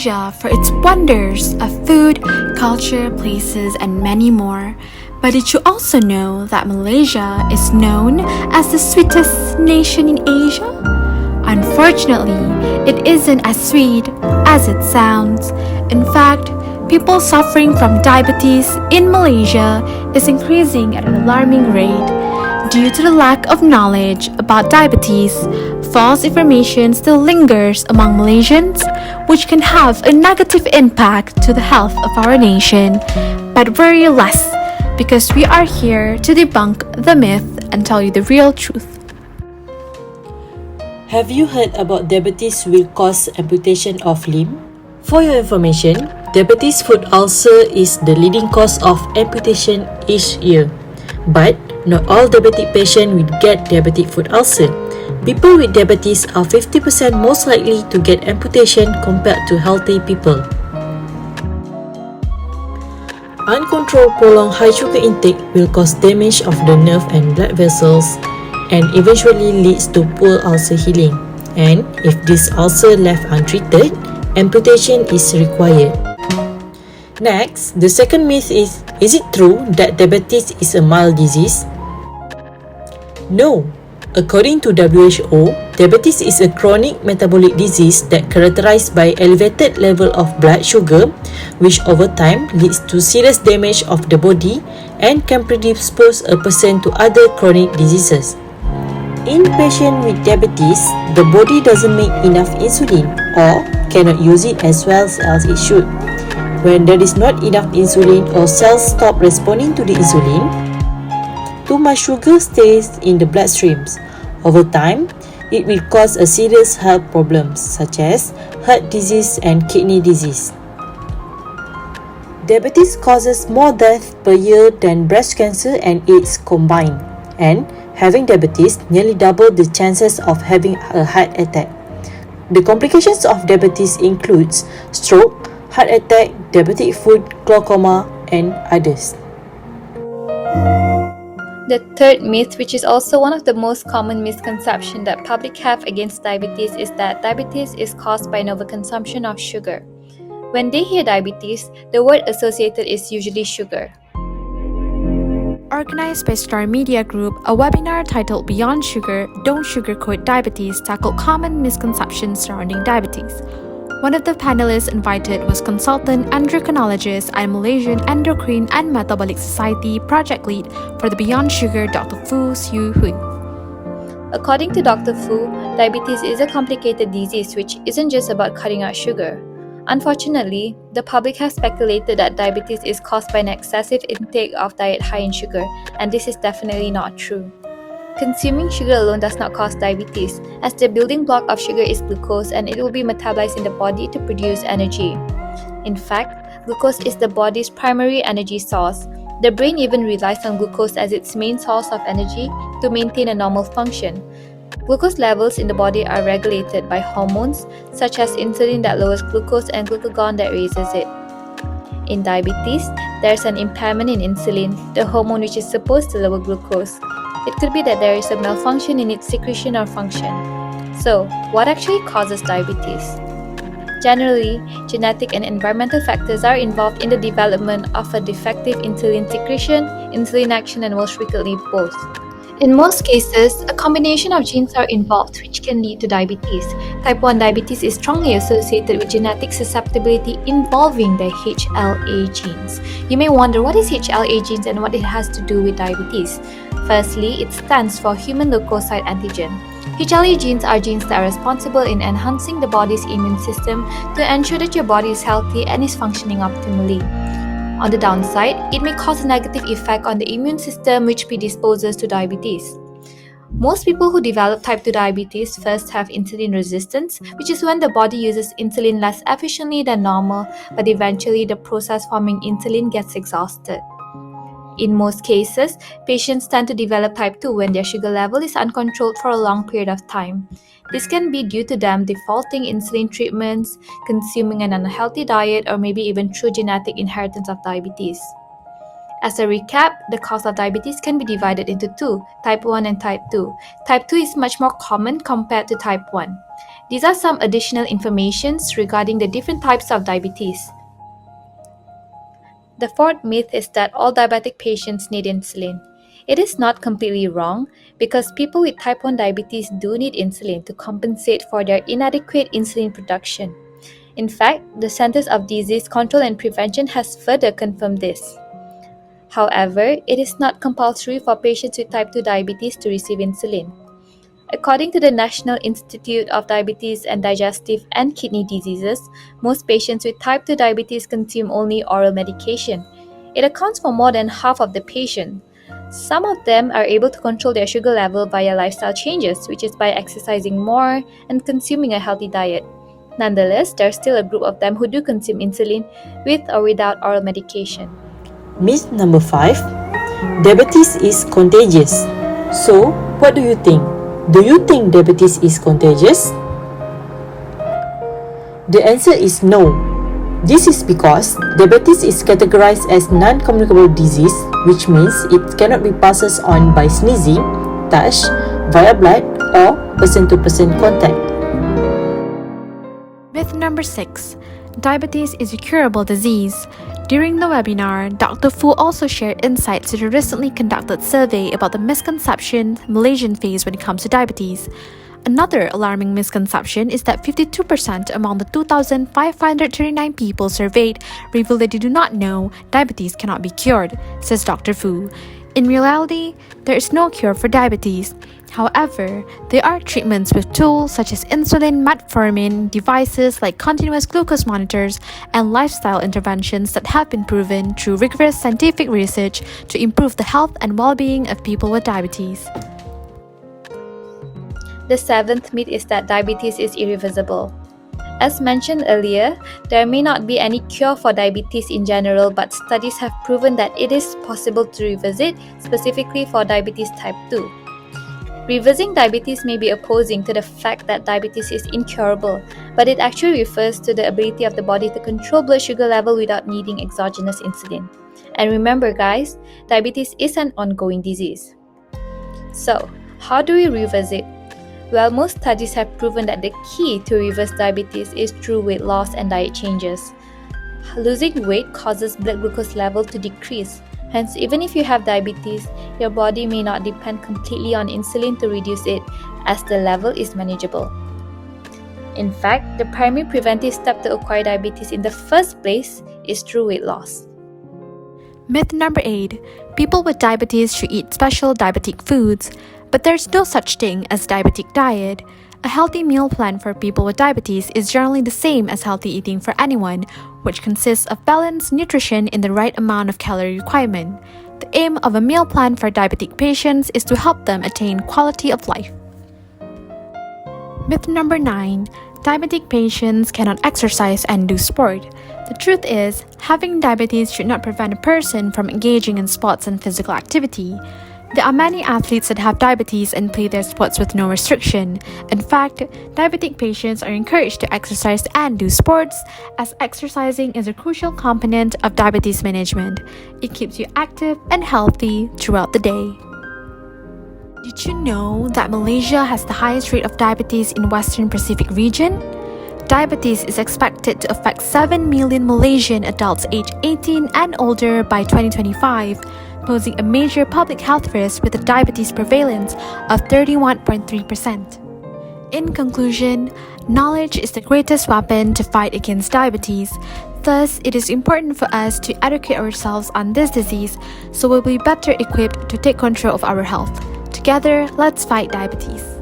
Malaysia for its wonders of food, culture, places, and many more. But did you also know that Malaysia is known as the sweetest nation in Asia? Unfortunately, it isn't as sweet as it sounds. In fact, people suffering from diabetes in Malaysia is increasing at an alarming rate. Due to the lack of knowledge about diabetes, false information still lingers among Malaysians, which can have a negative impact to the health of our nation. But worry less, because we are here to debunk the myth and tell you the real truth. Have you heard about diabetes will cause amputation of limb? For your information, diabetes foot ulcer is the leading cause of amputation each year. But not all diabetic patients will get diabetic foot ulcer. People with diabetes are 50% most likely to get amputation compared to healthy people. Uncontrolled prolonged high sugar intake will cause damage of the nerve and blood vessels and eventually leads to poor ulcer healing. And if this ulcer left untreated, amputation is required. Next, the second myth is it true that diabetes is a mild disease? No. According to WHO, diabetes is a chronic metabolic disease that characterized by elevated level of blood sugar, which over time leads to serious damage of the body and can predispose a person to other chronic diseases. In patients with diabetes, the body doesn't make enough insulin or cannot use it as well as it should. When there is not enough insulin or cells stop responding to the insulin, too much sugar stays in the bloodstreams. Over time, it will cause a serious health problems such as heart disease and kidney disease. Diabetes causes more deaths per year than breast cancer and AIDS combined, and having diabetes nearly double the chances of having a heart attack. The complications of diabetes includes stroke, heart attack, diabetic foot, glaucoma, and others. The third myth, which is also one of the most common misconceptions that public have against diabetes, is that diabetes is caused by an overconsumption of sugar. When they hear diabetes, the word associated is usually sugar. Organized by Star Media Group, a webinar titled Beyond Sugar, Don't Sugarcoat Diabetes tackled common misconceptions surrounding diabetes. One of the panelists invited was consultant endocrinologist and Malaysian Endocrine and Metabolic Society project lead for the Beyond Sugar, Dr. Fu Siu Hui. According to Dr. Fu, diabetes is a complicated disease which isn't just about cutting out sugar. Unfortunately, the public has speculated that diabetes is caused by an excessive intake of diet high in sugar, and this is definitely not true. Consuming sugar alone does not cause diabetes, as the building block of sugar is glucose and it will be metabolized in the body to produce energy. In fact, glucose is the body's primary energy source. The brain even relies on glucose as its main source of energy to maintain a normal function. Glucose levels in the body are regulated by hormones such as insulin that lowers glucose and glucagon that raises it. In diabetes, there is an impairment in insulin, the hormone which is supposed to lower glucose. It could be that there is a malfunction in its secretion or function. So, what actually causes diabetes? Generally, genetic and environmental factors are involved in the development of a defective insulin secretion, insulin action, and most frequently both. In most cases, a combination of genes are involved which can lead to diabetes. Type 1 diabetes is strongly associated with genetic susceptibility involving the HLA genes. You may wonder what is HLA genes and what it has to do with diabetes. Firstly, it stands for human leukocyte antigen. HLA genes are genes that are responsible in enhancing the body's immune system to ensure that your body is healthy and is functioning optimally. On the downside, it may cause a negative effect on the immune system which predisposes to diabetes. Most people who develop type 2 diabetes first have insulin resistance, which is when the body uses insulin less efficiently than normal, but eventually the process forming insulin gets exhausted. In most cases, patients tend to develop type 2 when their sugar level is uncontrolled for a long period of time. This can be due to them defaulting insulin treatments, consuming an unhealthy diet, or maybe even through genetic inheritance of diabetes. As a recap, the cause of diabetes can be divided into two, type 1 and type 2. Type 2 is much more common compared to type 1. These are some additional informations regarding the different types of diabetes. The fourth myth is that all diabetic patients need insulin. It is not completely wrong because people with type 1 diabetes do need insulin to compensate for their inadequate insulin production. In fact, the Centers of Disease Control and Prevention has further confirmed this. However, it is not compulsory for patients with type 2 diabetes to receive insulin. According to the National Institute of Diabetes and Digestive and Kidney Diseases, most patients with type 2 diabetes consume only oral medication. It accounts for more than half of the patients. Some of them are able to control their sugar level via lifestyle changes, which is by exercising more and consuming a healthy diet. Nonetheless, there's still a group of them who do consume insulin with or without oral medication. Myth number 5. Diabetes is contagious. So, what do you think? Do you think diabetes is contagious? The answer is no. This is because diabetes is categorized as non-communicable disease, which means it cannot be passed on by sneezing, touch, via blood, or person-to-person contact. Myth number 6. Diabetes is a curable disease. During the webinar, Dr. Fu also shared insights to the recently conducted survey about the misconception Malaysians face when it comes to diabetes. Another alarming misconception is that 52% among the 2,539 people surveyed reveal that they do not know diabetes cannot be cured, says Dr. Fu. In reality, there is no cure for diabetes. However, there are treatments with tools such as insulin, metformin, devices like continuous glucose monitors, and lifestyle interventions that have been proven through rigorous scientific research to improve the health and well-being of people with diabetes. The seventh myth is that diabetes is irreversible. As mentioned earlier, there may not be any cure for diabetes in general, but studies have proven that it is possible to reverse it, specifically for diabetes type 2. Reversing diabetes may be opposing to the fact that diabetes is incurable, but it actually refers to the ability of the body to control blood sugar level without needing exogenous insulin. And remember guys, diabetes is an ongoing disease. So, how do we reverse it? Well, most studies have proven that the key to reverse diabetes is through weight loss and diet changes. Losing weight causes blood glucose level to decrease. Hence, even if you have diabetes, your body may not depend completely on insulin to reduce it, as the level is manageable. In fact, the primary preventive step to acquire diabetes in the first place is through weight loss. Myth number 8. People with diabetes should eat special diabetic foods, but there's no such thing as diabetic diet. A healthy meal plan for people with diabetes is generally the same as healthy eating for anyone, which consists of balanced nutrition in the right amount of calorie requirement. The aim of a meal plan for diabetic patients is to help them attain quality of life. Myth number 9. Diabetic patients cannot exercise and do sport. The truth is, having diabetes should not prevent a person from engaging in sports and physical activity. There are many athletes that have diabetes and play their sports with no restriction. In fact, diabetic patients are encouraged to exercise and do sports, as exercising is a crucial component of diabetes management. It keeps you active and healthy throughout the day. Did you know that Malaysia has the highest rate of diabetes in Western Pacific region? Diabetes is expected to affect 7 million Malaysian adults aged 18 and older by 2025, posing a major public health risk with a diabetes prevalence of 31.3%. In conclusion, knowledge is the greatest weapon to fight against diabetes. Thus, it is important for us to educate ourselves on this disease so we'll be better equipped to take control of our health. Together, let's fight diabetes.